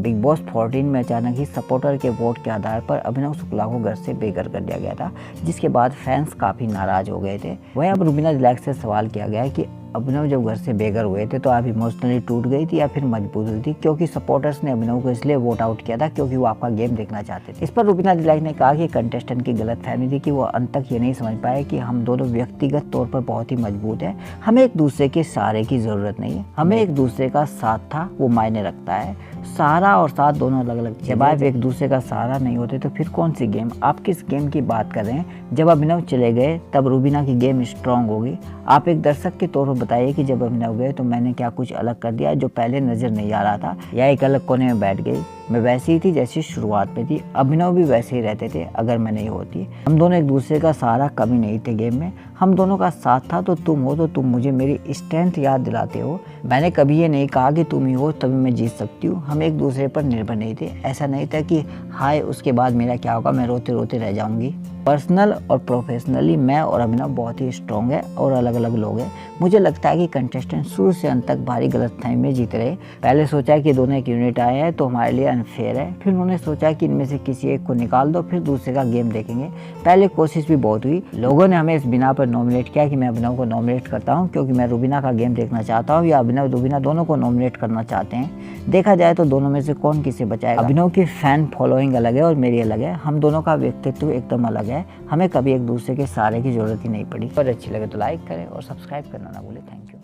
Big boss 14 में अचानक ही supporter के वोट के आधार पर अभिनव शुक्ला को घर से बेघर कर दिया गया था, जिसके बाद फैंस काफ़ी नाराज हो गए थे। वहीं अब रुबीना दिलैक से सवाल किया गया है कि अभिनव जब घर से बेघर हुए थे तो आप इमोशनली टूट गई थी या फिर मजबूत हुई थी, क्योंकि सपोर्टर्स ने अभिनव को इसलिए वोट आउट किया था क्योंकि वो आपका गेम देखना चाहते थे। इस पर रुबीना दिलैक ने कहा कि कंटेस्टेंट की गलतफहमी थी कि वो अंत तक ये नहीं समझ पाए कि हम दोनों व्यक्तिगत तौर पर बहुत ही मजबूत हैं, हमें एक दूसरे के सहारे की ज़रूरत नहीं है, हमें एक दूसरे का साथ था वो मायने रखता है। सहारा और साथ दोनों अलग अलग चीज़ें। जब आप एक दूसरे का सहारा नहीं होते तो फिर कौन सी गेम? आप किस गेम की बात कर रहे हैं? जब अभिनव चले गए तब रुबीना की गेम स्ट्रांग होगी। आप एक दर्शक के तौर पर बताइए कि जब अभिनव गए तो मैंने क्या कुछ अलग कर दिया जो पहले नज़र नहीं आ रहा था, या एक अलग कोने में बैठ गई? मैं वैसी ही थी जैसी शुरुआत में थी, अभिनव भी वैसे ही रहते थे अगर मैं नहीं होती। हम दोनों एक दूसरे का सहारा कभी नहीं थे गेम में, हम दोनों का साथ था। तो तुम हो तो तुम मुझे मेरी स्ट्रेंथ याद दिलाते हो। मैंने कभी ये नहीं कहा कि तुम ही हो तभी मैं जीत सकती हूँ। हम एक दूसरे पर निर्भर नहीं थे। ऐसा नहीं था कि हाय उसके बाद मेरा क्या होगा, मैं रोते रोते रह जाऊंगी। पर्सनल और प्रोफेशनली मैं और अभिनव बहुत ही स्ट्रॉन्ग है और अलग अलग लोग हैं। मुझे लगता है कि कंटेस्टेंट शुरू से अंत तक भारी गलतफहमी में जीत रहे। पहले सोचा कि दोनों एक यूनिट आए हैं तो हमारे लिए अनफेयर है, फिर उन्होंने सोचा कि इनमें से किसी एक को निकाल दो, फिर दूसरे का गेम देखेंगे। पहले कोशिश भी बहुत हुई, लोगों ने हमें इस बिना पर नॉमिनेट किया कि मैं अभिनव को नॉमिनेट करता हूँ क्योंकि मैं रुबीना का गेम देखना चाहता हूँ, या अभिनव रुबीना दोनों को नॉमिनेट करना चाहते हैं। देखा जाए तो दोनों में से कौन किसे बचाएगा। अभिनव की फैन फॉलोइंग अलग है और मेरी अलग है, हम दोनों का व्यक्तित्व एकदम अलग है। हमें कभी एक दूसरे के सहारे की जरूरत ही नहीं पड़ी। और अच्छी लगे तो लाइक करें और सब्सक्राइब करना ना भूलें। Thank you.